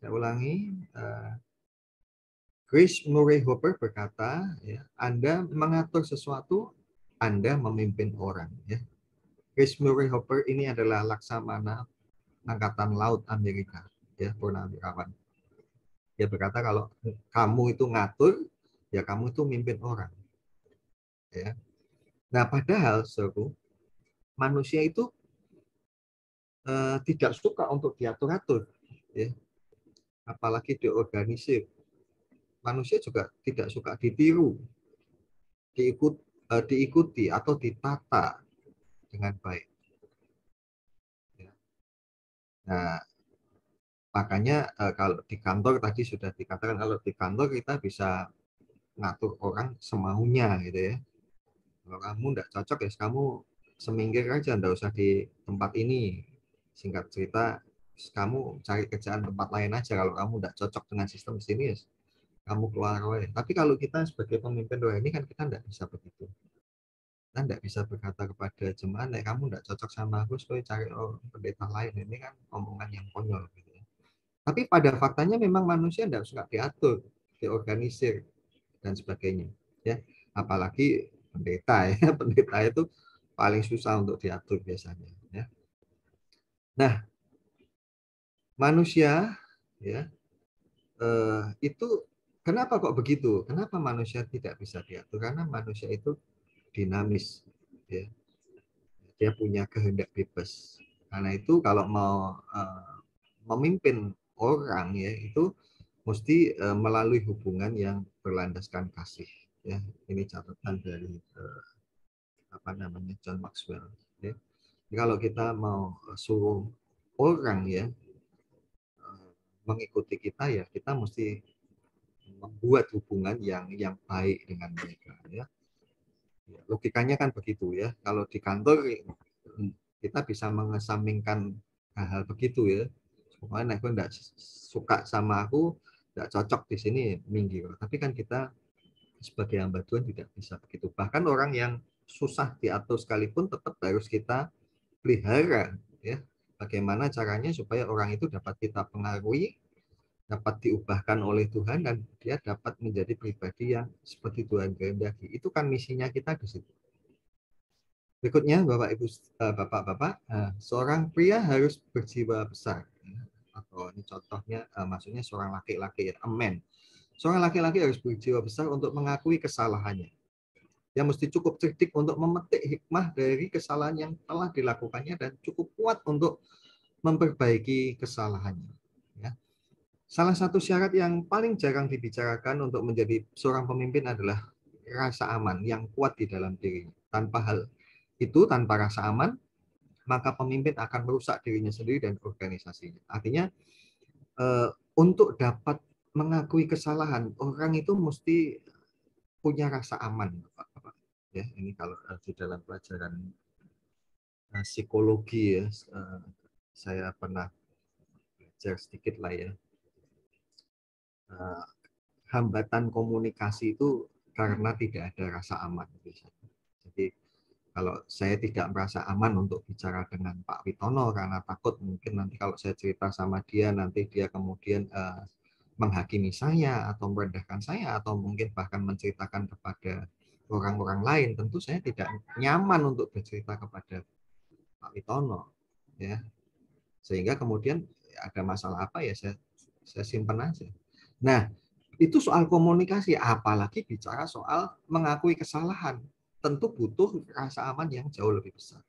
Saya ulangi, Grace Murray Hopper berkata, ya, Anda mengatur sesuatu, Anda memimpin orang. Ya. Grace Murray Hopper ini adalah Laksamana Angkatan Laut Amerika, ya, purnawirawan. Dia berkata kalau kamu itu ngatur, ya kamu itu mimpin orang. Ya. Nah, padahal, seru, manusia itu tidak suka untuk diatur-atur, ya. Apalagi diorganisir. Manusia juga tidak suka ditiru, diikuti atau ditata dengan baik. Ya. Nah, makanya kalau di kantor tadi sudah dikatakan, kalau di kantor kita bisa ngatur orang semaunya gitu ya. Kalau kamu tidak cocok ya kamu seminggir aja, tidak usah di tempat ini. Singkat cerita, kamu cari kerjaan tempat lain aja. Kalau kamu tidak cocok dengan sistem di sini, ya kamu keluar. Tapi kalau kita sebagai pemimpin doa ini kan kita tidak bisa begitu. Kita tidak bisa berkata kepada jemaat, kamu tidak cocok sama aku, supaya cari pendeta lain. Ini kan omongan yang konyol. Gitu. Tapi pada faktanya memang manusia tidak suka diatur, diorganisir, dan sebagainya. Ya, apalagi pendeta ya, pendeta itu paling susah untuk diatur biasanya. Ya. Nah, manusia ya itu kenapa kok begitu? Kenapa manusia tidak bisa diatur? Karena manusia itu dinamis, ya. Dia punya kehendak bebas. Karena itu kalau mau memimpin orang ya itu mesti melalui hubungan yang berlandaskan kasih. Ya, ini catatan dari apa namanya John Maxwell. Ya. Jadi kalau kita mau suruh orang ya mengikuti kita ya kita mesti membuat hubungan yang baik dengan mereka ya. Logikanya kan begitu ya. Kalau di kantor kita bisa mengesampingkan hal-hal begitu ya. Pokoknya aku enggak suka sama aku, enggak cocok di sini, minggir. Tapi kan kita sebagai hamba Tuhan tidak bisa begitu. Bahkan orang yang susah diatur sekalipun tetap harus kita pelihara ya. Bagaimana caranya supaya orang itu dapat kita pengaruhi, dapat diubahkan oleh Tuhan dan dia dapat menjadi pribadi yang seperti Tuhan kehendaki. Itu kan misinya kita di situ. Berikutnya, Bapak Ibu, Bapak-bapak, seorang pria harus berjiwa besar. Atau ini contohnya, maksudnya seorang laki-laki, a man. Seorang laki-laki harus berjiwa besar untuk mengakui kesalahannya. Dia mesti cukup cerdik untuk memetik hikmah dari kesalahan yang telah dilakukannya dan cukup kuat untuk memperbaiki kesalahannya. Ya. Salah satu syarat yang paling jarang dibicarakan untuk menjadi seorang pemimpin adalah rasa aman yang kuat di dalam dirinya. Tanpa rasa aman, maka pemimpin akan merusak dirinya sendiri dan organisasinya. Artinya, untuk dapat mengakui kesalahan, orang itu mesti punya rasa aman, Bapak. Ya, ini kalau di dalam pelajaran psikologi ya, saya pernah belajar sedikit lah ya. Hambatan komunikasi itu karena tidak ada rasa aman. Jadi kalau saya tidak merasa aman untuk bicara dengan Pak Witono karena takut mungkin nanti kalau saya cerita sama dia nanti dia kemudian menghakimi saya atau merendahkan saya atau mungkin bahkan menceritakan kepada orang-orang lain, tentu saya tidak nyaman untuk bercerita kepada Pak Witono ya, sehingga kemudian ada masalah apa ya saya simpan aja. Nah, itu soal komunikasi, apalagi bicara soal mengakui kesalahan, tentu butuh rasa aman yang jauh lebih besar.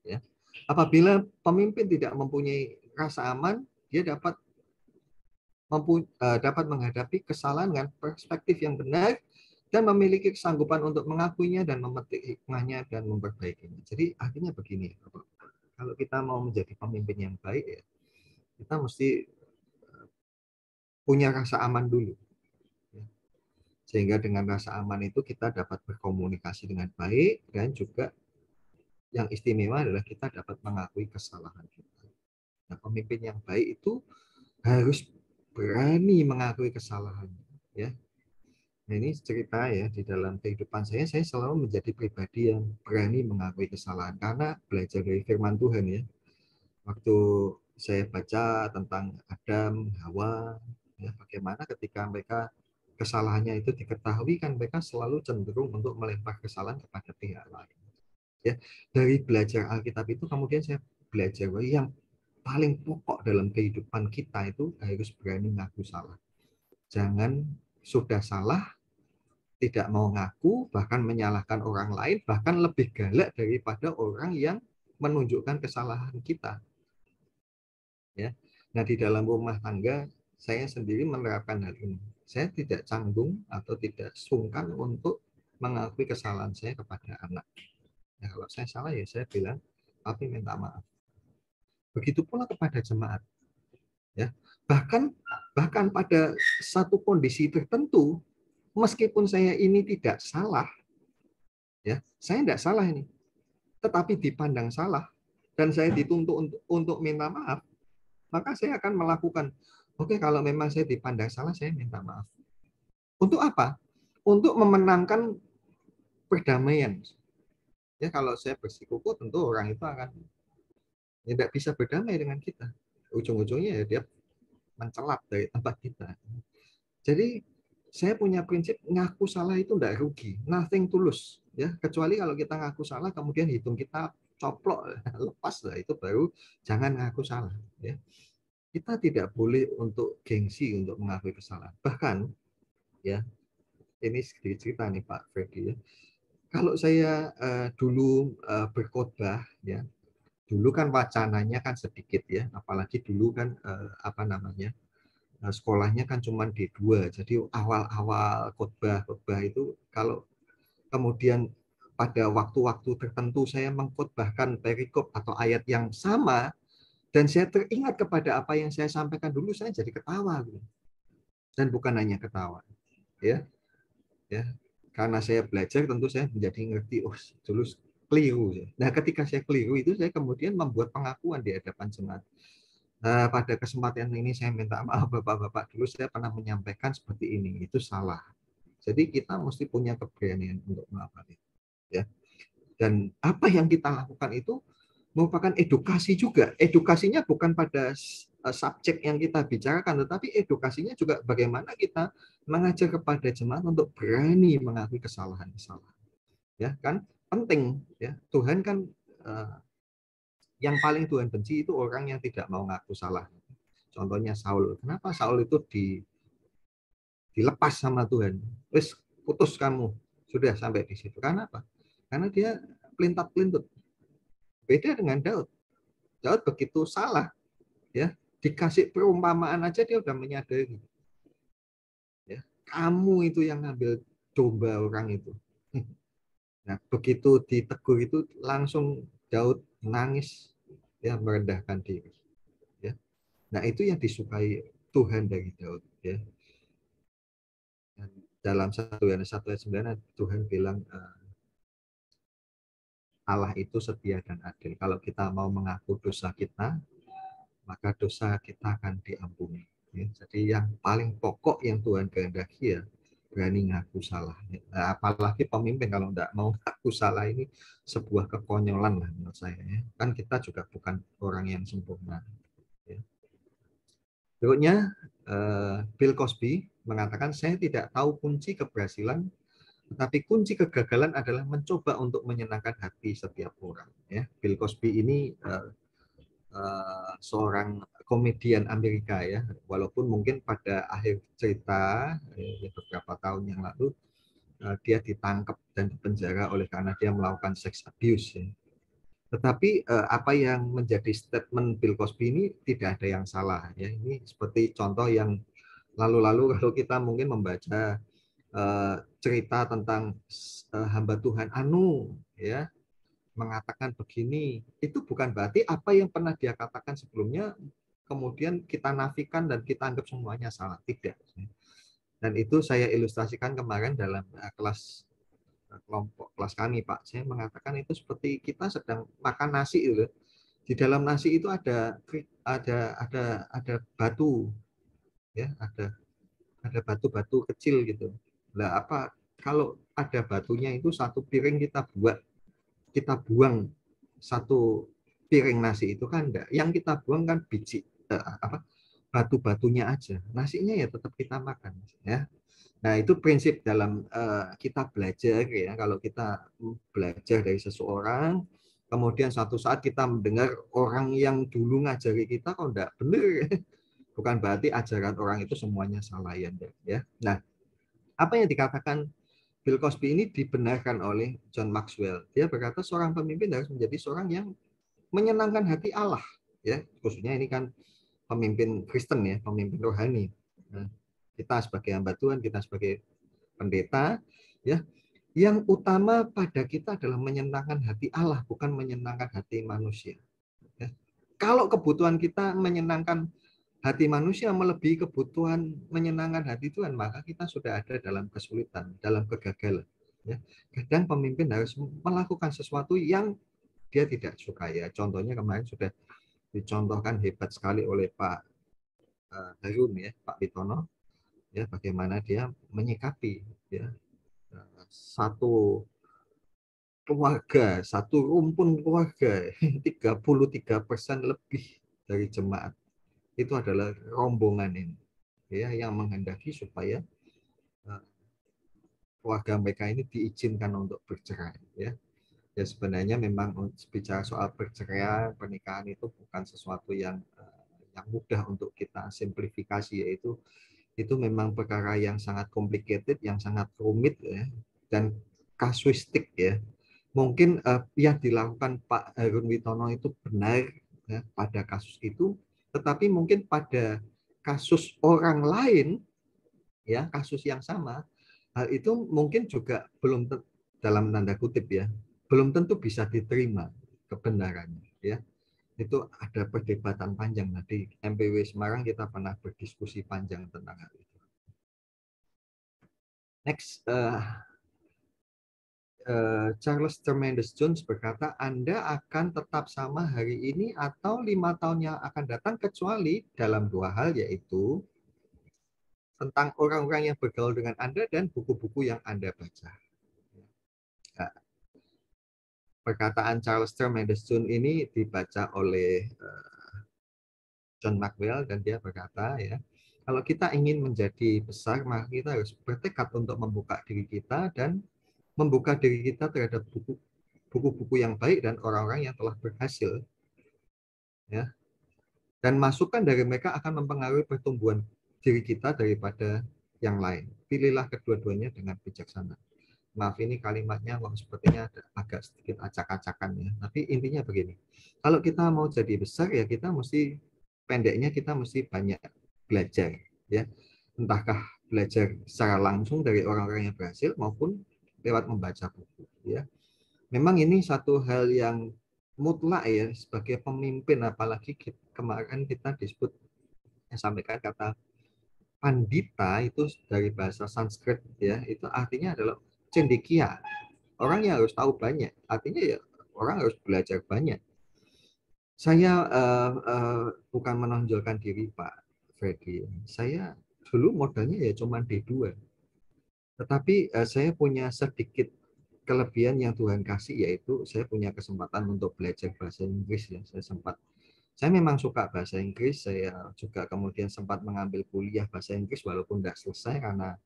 Ya. Apabila pemimpin tidak mempunyai rasa aman, dia dapat menghadapi kesalahan dengan perspektif yang benar dan memiliki kesanggupan untuk mengakuinya dan memetik hikmahnya dan memperbaikinya. Jadi artinya begini, kalau kita mau menjadi pemimpin yang baik, ya, kita mesti punya rasa aman dulu. Sehingga dengan rasa aman itu kita dapat berkomunikasi dengan baik dan juga yang istimewa adalah kita dapat mengakui kesalahan kita. Nah, pemimpin yang baik itu harus berani mengakui kesalahan. Ya. Nah, ini cerita ya di dalam kehidupan saya selalu menjadi pribadi yang berani mengakui kesalahan karena belajar dari firman Tuhan ya. Waktu saya baca tentang Adam, Hawa, ya, bagaimana ketika mereka kesalahannya itu diketahui kan mereka selalu cenderung untuk melempar kesalahan kepada pihak lain. Ya, dari belajar Alkitab itu kemudian saya belajar bahwa yang paling pokok dalam kehidupan kita itu harus berani ngaku salah. Jangan sudah salah tidak mau ngaku, bahkan menyalahkan orang lain, bahkan lebih galak daripada orang yang menunjukkan kesalahan kita. Ya. Nah, di dalam rumah tangga saya sendiri menerapkan hal ini. Saya tidak canggung atau tidak sungkan untuk mengakui kesalahan saya kepada anak. Ya, kalau saya salah ya saya bilang, tapi minta maaf. Begitu pula kepada jemaat. Ya. Bahkan pada satu kondisi tertentu, meskipun saya ini tidak salah, ya, saya tidak salah ini, tetapi dipandang salah dan saya dituntut untuk minta maaf, maka saya akan melakukan, oke, kalau memang saya dipandang salah, saya minta maaf. Untuk apa? Untuk memenangkan perdamaian. Ya, kalau saya bersikuku, tentu orang itu akan tidak bisa berdamai dengan kita. Ujung-ujungnya ya dia mencelat dari tempat kita. Jadi saya punya prinsip ngaku salah itu tidak rugi, nothing to lose. Ya, kecuali kalau kita ngaku salah, kemudian hitung kita coplok, lepas lah, itu baru jangan ngaku salah. Ya. Kita tidak boleh untuk gengsi untuk mengakui kesalahan. Bahkan, ya, ini sedikit cerita nih Pak Freddy. Ya. Kalau saya dulu berkhotbah, ya, dulu kan wacananya kan sedikit ya, apalagi dulu kan apa namanya, sekolahnya kan cuma D2, jadi awal-awal khotbah itu kalau kemudian pada waktu-waktu tertentu saya mengkhotbahkan perikop atau ayat yang sama dan saya teringat kepada apa yang saya sampaikan dulu, saya jadi ketawa gitu. Dan bukan hanya ketawa, ya, ya, karena saya belajar tentu saya menjadi ngerti, oh dulu keliru. Nah, ketika saya keliru itu saya kemudian membuat pengakuan di hadapan jemaat. Nah, pada kesempatan ini saya minta maaf Bapak-bapak, dulu saya pernah menyampaikan seperti ini, itu salah. Jadi kita mesti punya keberanian untuk melakukan itu, ya. Dan apa yang kita lakukan itu merupakan edukasi juga. Edukasinya bukan pada subjek yang kita bicarakan, tetapi edukasinya juga bagaimana kita mengajar kepada jemaat untuk berani mengakui kesalahan-kesalahan. Ya kan penting ya. Tuhan kan yang paling Tuhan benci itu orang yang tidak mau ngaku salah. Contohnya Saul. Kenapa Saul itu dilepas sama Tuhan? Wes putus kamu. Sudah sampai di situ. Karena apa? Karena dia pelintat-pelintut. Beda dengan Daud. Daud begitu salah, ya, dikasih perumpamaan aja dia udah menyadari. Ya, kamu itu yang ngambil domba orang itu. Nah, begitu ditegur itu langsung Daud nangis, ya, merendahkan diri. Ya. Nah, itu yang disukai Tuhan dari Daud. Ya. Dan dalam 1 Yohanes 1 ayat 9 Tuhan bilang Allah itu setia dan adil. Kalau kita mau mengaku dosa kita, maka dosa kita akan diampuni. Ya, jadi yang paling pokok yang Tuhan kehendaki ya berani ngaku salah. Nah, apalagi pemimpin kalau tidak mau ngaku salah ini sebuah kekonyolan lah menurut saya. Ya. Kan kita juga bukan orang yang sempurna. Ya. Berikutnya, Bill Cosby mengatakan saya tidak tahu kunci keberhasilan, tetapi kunci kegagalan adalah mencoba untuk menyenangkan hati setiap orang. Ya. Bill Cosby ini seorang komedian Amerika ya, walaupun mungkin pada akhir cerita beberapa tahun yang lalu dia ditangkap dan dipenjara oleh karena dia melakukan sex abuse ya. Tetapi apa yang menjadi statement Bill Cosby ini tidak ada yang salah ya. Ini seperti contoh yang lalu-lalu kalau kita mungkin membaca cerita tentang hamba Tuhan Anu ya, mengatakan begini, itu bukan berarti apa yang pernah dia katakan sebelumnya kemudian kita nafikan dan kita anggap semuanya salah. Tidak. Dan itu saya ilustrasikan kemarin dalam kelas kelompok kelas kami, Pak. Saya mengatakan itu seperti kita sedang makan nasi itu. Di dalam nasi itu ada batu ya, ada batu-batu kecil gitu. Lah apa kalau ada batunya itu satu piring kita buang satu piring nasi itu kan enggak. Yang kita buang kan biji batu-batunya aja. Nasinya ya tetap kita makan ya. Nah, itu prinsip dalam kita belajar ya. Kalau kita belajar dari seseorang, kemudian suatu saat kita mendengar orang yang dulu ngajari kita kok enggak benar. Bukan berarti ajaran orang itu semuanya salah ya. Nah, apa yang dikatakan Bill Cosby ini dibenarkan oleh John Maxwell. Dia berkata seorang pemimpin harus menjadi seorang yang menyenangkan hati Allah ya. Khususnya ini kan pemimpin Kristen ya, pemimpin rohani. Nah, kita sebagai hamba Tuhan, kita sebagai pendeta ya, yang utama pada kita adalah menyenangkan hati Allah, bukan menyenangkan hati manusia ya. Kalau kebutuhan kita menyenangkan hati manusia melebihi kebutuhan menyenangkan hati Tuhan, maka kita sudah ada dalam kesulitan, dalam kegagalan ya. Kadang pemimpin harus melakukan sesuatu yang dia tidak suka ya. Contohnya kemarin sudah dicontohkan hebat sekali oleh Pak Harun ya, Pak Witono ya, bagaimana dia menyikapi ya satu keluarga, satu rumpun keluarga 33% lebih dari jemaat itu adalah rombongan ini ya, yang menghendaki supaya keluarga mereka ini diizinkan untuk bercerai ya. Ya sebenarnya memang bicara soal perceraian, pernikahan itu bukan sesuatu yang mudah untuk kita simplifikasi, yaitu itu memang perkara yang sangat complicated, yang sangat rumit ya, dan kasuistik ya. Mungkin yang dilakukan Pak Harun Witono itu benar ya, pada kasus itu, tetapi mungkin pada kasus orang lain ya, kasus yang sama, hal itu mungkin juga belum dalam tanda kutip ya, belum tentu bisa diterima kebenarannya ya. Itu ada perdebatan panjang. Nah, di MPW Semarang kita pernah berdiskusi panjang tentang hal itu. Next, Charles Tremendous Jones berkata, Anda akan tetap sama hari ini atau 5 tahun yang akan datang, kecuali dalam 2 hal, yaitu tentang orang-orang yang bergaul dengan Anda dan buku-buku yang Anda baca. Nah, perkataan Charles Tremendous Jones ini dibaca oleh John Maxwell, dan dia berkata ya, kalau kita ingin menjadi besar, maka kita harus bertekad untuk membuka diri kita dan membuka diri kita terhadap buku-buku yang baik dan orang-orang yang telah berhasil ya. Dan masukan dari mereka akan mempengaruhi pertumbuhan diri kita daripada yang lain. Pilihlah kedua-duanya dengan bijaksana. Maaf, ini kalimatnya kok sepertinya agak sedikit acak-acakan ya. Tapi intinya begini. Kalau kita mau jadi besar ya kita mesti, pendeknya kita mesti banyak belajar ya. Entahkah belajar secara langsung dari orang-orang yang berhasil maupun lewat membaca buku ya. Memang ini satu hal yang mutlak ya sebagai pemimpin, apalagi kemarin kita disebut sampaikan kata pandita itu dari bahasa Sanskrit ya, itu artinya adalah cendekia, orang yang harus tahu banyak, artinya ya orang harus belajar banyak. Saya bukan menonjolkan diri Pak Freddy, saya dulu modalnya ya cuma D2, tetapi saya punya sedikit kelebihan yang Tuhan kasih, yaitu saya punya kesempatan untuk belajar bahasa Inggris ya. Saya memang suka bahasa Inggris, saya juga kemudian sempat mengambil kuliah bahasa Inggris walaupun tidak selesai, karena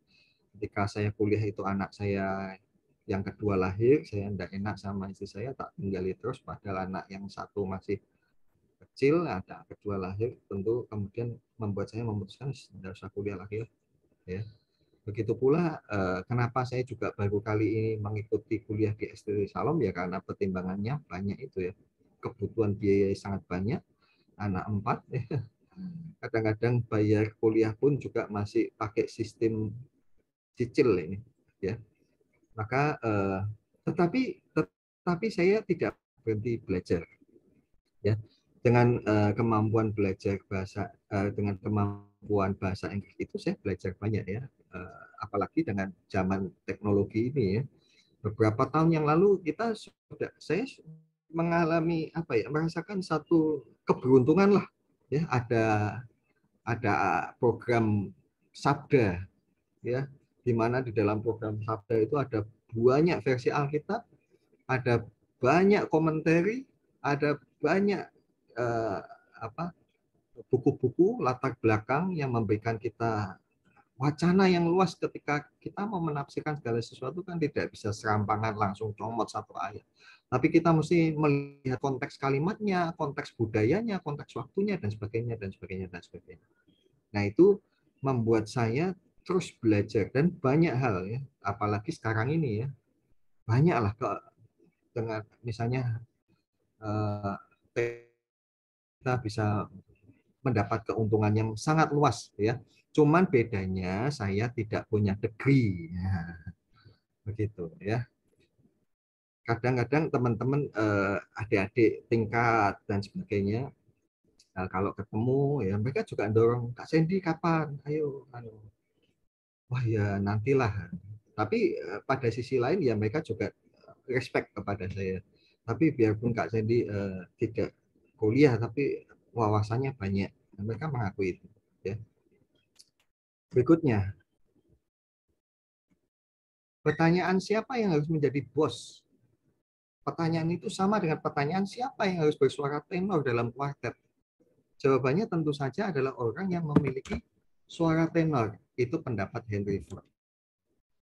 ketika saya kuliah itu anak saya yang kedua lahir, saya tidak enak sama istri saya, tak tinggali terus, padahal anak yang satu masih kecil, ada kedua lahir, tentu kemudian membuat saya memutuskan tidak usah kuliah lagi ya. Begitu pula kenapa saya juga baru kali ini mengikuti kuliah di STT Salom ya, karena pertimbangannya banyak itu ya. Kebutuhan biaya sangat banyak, anak 4 ya. Kadang-kadang bayar kuliah pun juga masih pakai sistem cicil ini ya. Maka tetapi saya tidak berhenti belajar ya. Dengan kemampuan belajar bahasa dengan kemampuan bahasa Inggris itu saya belajar banyak ya. Apalagi dengan zaman teknologi ini ya. Beberapa tahun yang lalu saya mengalami merasakan satu keberuntungan lah ya, ada program Sabda ya, di mana di dalam program Sabda itu ada banyak versi Alkitab, ada banyak komentari, ada banyak eh, apa buku-buku latar belakang yang memberikan kita wacana yang luas ketika kita mau menafsirkan segala sesuatu kan tidak bisa serampangan langsung comot satu ayat. Tapi kita mesti melihat konteks kalimatnya, konteks budayanya, konteks waktunya, dan sebagainya, dan sebagainya, dan sebagainya. Nah, itu membuat saya terus belajar dan banyak hal ya, apalagi sekarang ini ya, banyaklah dengan misalnya kita bisa mendapat keuntungan yang sangat luas ya. Cuman bedanya saya tidak punya degree. Ya, begitu ya. Kadang-kadang teman-teman adik-adik tingkat dan sebagainya kalau ketemu ya mereka juga dorong Kak Sandy kapan? Ayo anu. Wah ya nantilah. Tapi pada sisi lain ya mereka juga respect kepada saya. Tapi biarpun Kak Sandy tidak kuliah tapi wawasannya banyak. Mereka mengakui itu ya. Berikutnya, pertanyaan siapa yang harus menjadi bos? Pertanyaan itu sama dengan pertanyaan siapa yang harus bersuara tenor dalam kuartet. Jawabannya tentu saja adalah orang yang memiliki suara tenor. Itu pendapat Henry Ford.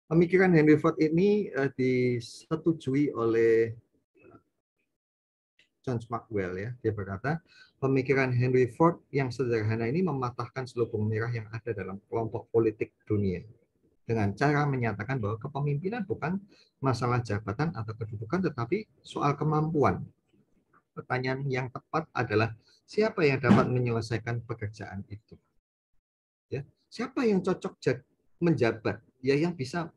Pemikiran Henry Ford ini disetujui oleh John Maxwell ya. Dia berkata, pemikiran Henry Ford yang sederhana ini mematahkan selubung merah yang ada dalam kelompok politik dunia dengan cara menyatakan bahwa kepemimpinan bukan masalah jabatan atau kedudukan tetapi soal kemampuan. Pertanyaan yang tepat adalah siapa yang dapat menyelesaikan pekerjaan itu? Ya, siapa yang cocok menjabat? Ya, yang bisa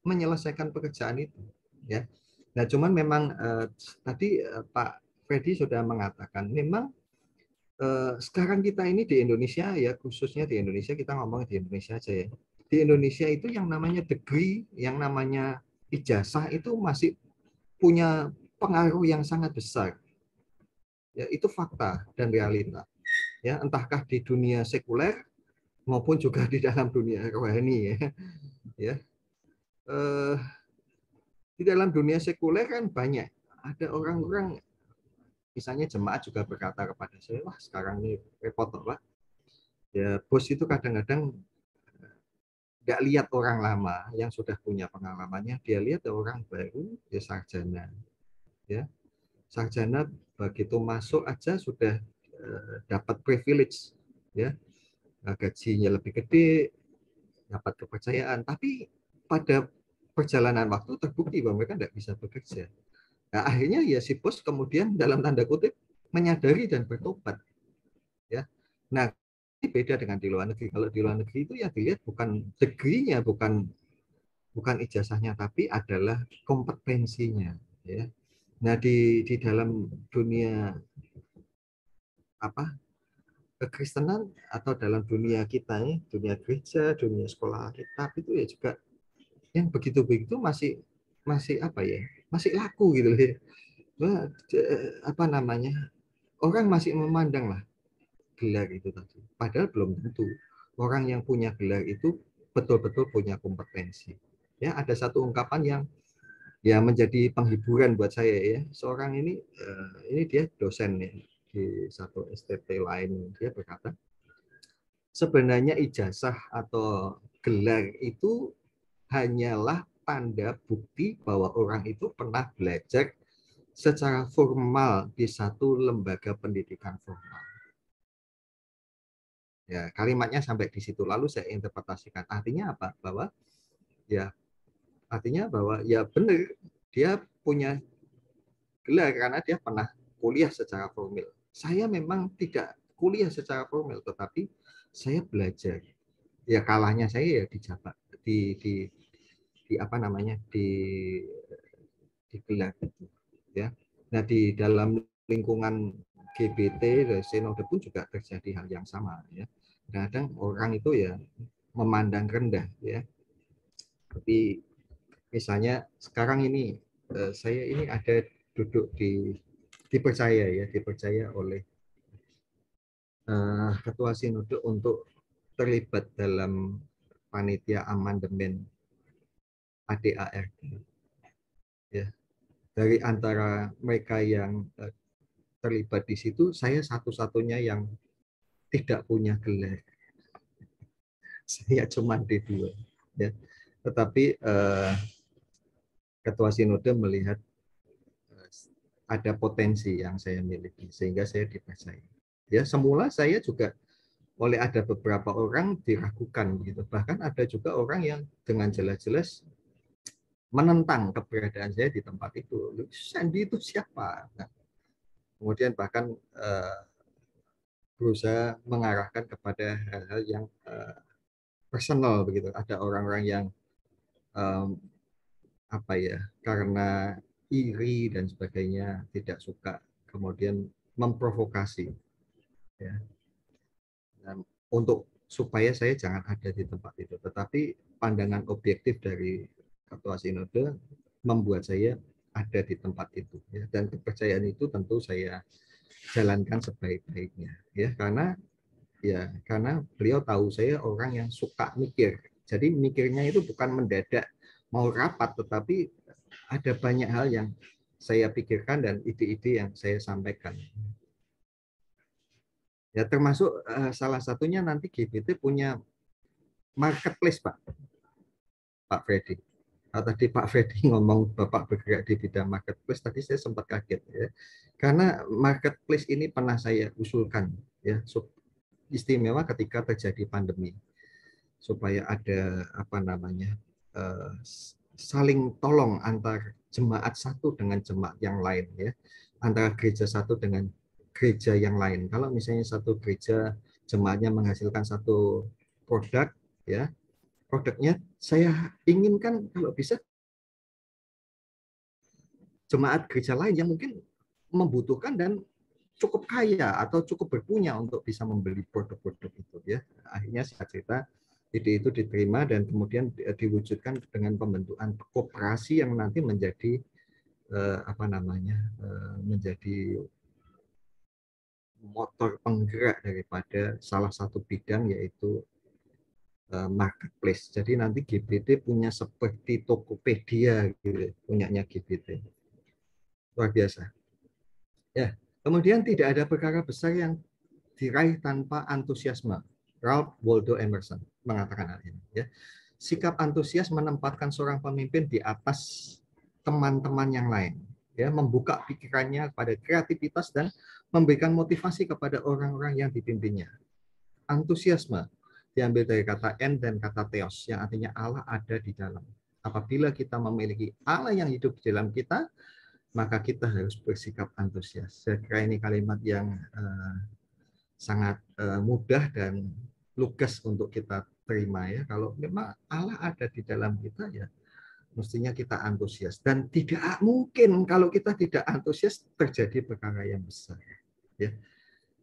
menyelesaikan pekerjaan itu. Ya, nah cuman memang tadi Pak Freddy sudah mengatakan memang sekarang kita ini di Indonesia ya khususnya di Indonesia kita ngomong di Indonesia aja ya. Di Indonesia itu yang namanya degree, yang namanya ijazah itu masih punya pengaruh yang sangat besar. Ya, itu fakta dan realita. Ya, entahkah di dunia sekuler maupun juga di dalam dunia rohani ya. Ya. Eh, di dalam dunia sekuler kan banyak ada orang-orang misalnya jemaat juga berkata kepada saya, wah sekarang ini repot Pak. Ya, bos itu kadang-kadang nggak lihat orang lama yang sudah punya pengalamannya, dia lihat orang baru, ya sarjana. Ya, sarjana begitu masuk aja sudah dapat privilege, ya gajinya lebih gede, dapat kepercayaan. Tapi pada perjalanan waktu terbukti bahwa mereka tidak bisa bekerja. Nah, akhirnya ya si bos kemudian dalam tanda kutip menyadari dan bertobat. Ya, nah ini beda dengan di luar negeri. Kalau di luar negeri itu ya dilihat bukan degree-nya, bukan ijazahnya, tapi adalah kompetensinya. Ya. Nah di dalam dunia apa kekristenan atau dalam dunia kita ini, dunia gereja, dunia sekolah kitab itu ya juga yang begitu-begitu masih masih apa ya, masih laku gitu ya. Apa namanya? Orang masih memandang lah gelar itu tadi. Padahal belum tentu orang yang punya gelar itu betul-betul punya kompetensi. Ya, ada satu ungkapan yang ya menjadi penghiburan buat saya ya. Seorang ini dia dosen ya di satu STT lain, dia berkata sebenarnya ijazah atau gelar itu hanyalah tanda bukti bahwa orang itu pernah belajar secara formal di satu lembaga pendidikan formal. Ya, kalimatnya sampai di situ. Lalu saya interpretasikan. Artinya apa? Bahwa ya artinya bahwa ya benar dia punya gelar karena dia pernah kuliah secara formal. Saya memang tidak kuliah secara formal, tetapi saya belajar. Ya kalahnya saya ya di Jawa, di apa namanya di gelar itu. Ya. Nah di dalam lingkungan GBT dan Senode pun juga terjadi hal yang sama. Ya. Kadang orang itu ya memandang rendah. Ya. Tapi misalnya sekarang ini saya ini ada duduk dipercaya oleh ketua sinode untuk terlibat dalam panitia amandemen ADART ya dari antara mereka yang terlibat di situ, saya satu-satunya yang tidak punya gelar. Saya cuma D2. Ya. Tetapi Ketua Sinode melihat ada potensi yang saya miliki, sehingga saya dipercaya. Ya, semula saya juga oleh ada beberapa orang diragukan gitu. Bahkan ada juga orang yang dengan jelas-jelas menentang keberadaan saya di tempat itu. Sandy itu siapa? Nah, kemudian bahkan berusaha mengarahkan kepada hal-hal yang personal begitu. Ada orang-orang yang apa ya, karena iri dan sebagainya tidak suka, kemudian memprovokasi. Ya. Dan untuk supaya saya jangan ada di tempat itu. Tetapi pandangan objektif dari Ketua Sinode membuat saya ada di tempat itu. Ya. Dan kepercayaan itu tentu saya jalankan sebaik-baiknya. Ya, karena beliau tahu saya orang yang suka mikir. Jadi mikirnya itu bukan mendadak mau rapat, tetapi ada banyak hal yang saya pikirkan dan ide-ide yang saya sampaikan. Ya, termasuk salah satunya nanti GBT punya marketplace, Pak Freddy. Nah, tadi Pak Freddy ngomong Bapak bergerak di bidang marketplace, tadi saya sempat kaget ya. Karena marketplace ini pernah saya usulkan ya, istimewa ketika terjadi pandemi, supaya ada apa namanya saling tolong antar jemaat satu dengan jemaat yang lain ya, antara gereja satu dengan gereja yang lain. Kalau misalnya satu gereja jemaatnya menghasilkan satu produk ya, produknya saya inginkan kalau bisa jemaat gereja lain yang mungkin membutuhkan dan cukup kaya atau cukup berpunya untuk bisa membeli produk-produk itu ya. Akhirnya cerita ide itu diterima dan kemudian diwujudkan dengan pembentukan koperasi yang nanti menjadi menjadi motor penggerak daripada salah satu bidang, yaitu marketplace. Jadi nanti GBT punya seperti Tokopedia gitu, punyanya GBT. Luar biasa. Ya, kemudian tidak ada perkara besar yang diraih tanpa antusiasme. Ralph Waldo Emerson mengatakan hal ini. Ya. Sikap antusias menempatkan seorang pemimpin di atas teman-teman yang lain. Ya, membuka pikirannya pada kreativitas dan memberikan motivasi kepada orang-orang yang dipimpinnya. Antusiasme diambil dari kata en dan kata theos, yang artinya Allah ada di dalam. Apabila kita memiliki Allah yang hidup di dalam kita, maka kita harus bersikap antusias. Saya kira ini kalimat yang sangat mudah dan lugas untuk kita terima ya. Kalau memang Allah ada di dalam kita ya, mestinya kita antusias. Dan tidak mungkin kalau kita tidak antusias terjadi perkara yang besar. Ya,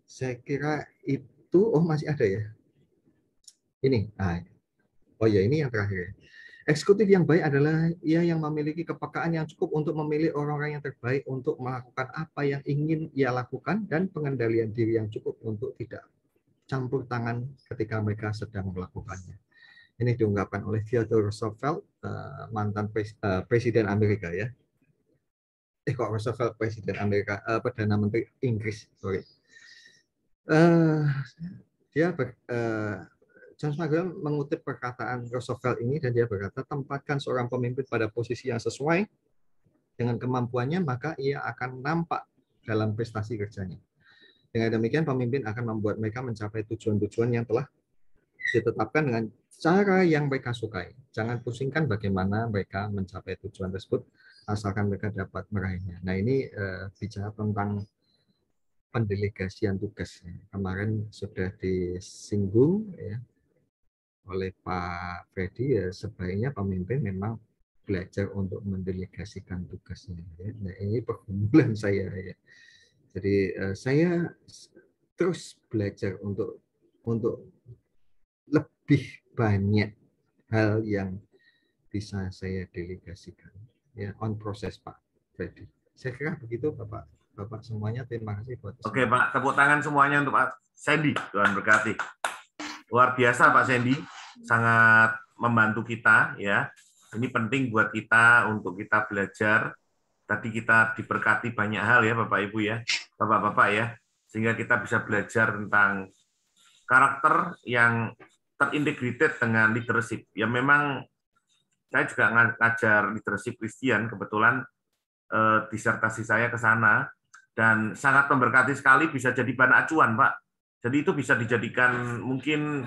saya kira itu. Oh, masih ada ya. Ini. Oh ya, ini yang terakhir. Eksekutif yang baik adalah ia yang memiliki kepekaan yang cukup untuk memilih orang-orang yang terbaik untuk melakukan apa yang ingin ia lakukan, dan pengendalian diri yang cukup untuk tidak campur tangan ketika mereka sedang melakukannya. Ini diungkapkan oleh Theodore Roosevelt, mantan Presiden Amerika ya. Kok Roosevelt Presiden Amerika, Perdana Menteri Inggris, sorry. John Magdalene mengutip perkataan Roosevelt ini dan dia berkata, tempatkan seorang pemimpin pada posisi yang sesuai dengan kemampuannya, maka ia akan nampak dalam prestasi kerjanya. Dengan demikian, pemimpin akan membuat mereka mencapai tujuan-tujuan yang telah ditetapkan dengan cara yang mereka sukai. Jangan pusingkan bagaimana mereka mencapai tujuan tersebut, asalkan mereka dapat meraihnya. Nah, ini bicara tentang pendelegasian tugas. Kemarin sudah disinggung ya oleh Pak Freddy, ya sebaiknya pemimpin memang belajar untuk mendelegasikan tugasnya. Ya. Nah, ini pergumulan saya. Ya. Jadi saya terus belajar untuk lebih banyak hal yang bisa saya delegasikan. Ya, on proses Pak Freddy. Saya kira begitu Bapak semuanya. Terima kasih buat Oke Pak, tepuk tangan semuanya untuk Pak Sandy. Tuhan berkati. Luar biasa Pak Sandy, sangat membantu kita ya. Ini penting buat kita untuk kita belajar. Tadi kita diberkati banyak hal ya Bapak Ibu ya. Bapak-bapak ya, sehingga kita bisa belajar tentang karakter yang terintegrated dengan leadership. Ya memang saya juga ngajar leadership Kristen, kebetulan disertasi saya ke sana, dan sangat memberkati sekali, bisa jadi bahan acuan, Pak. Jadi itu bisa dijadikan mungkin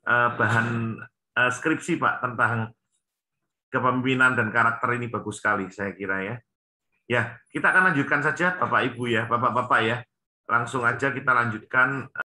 bahan skripsi, Pak, tentang kepemimpinan dan karakter ini bagus sekali, saya kira ya. Ya, kita akan lanjutkan saja, Bapak Ibu ya, Bapak-bapak ya. Langsung aja kita lanjutkan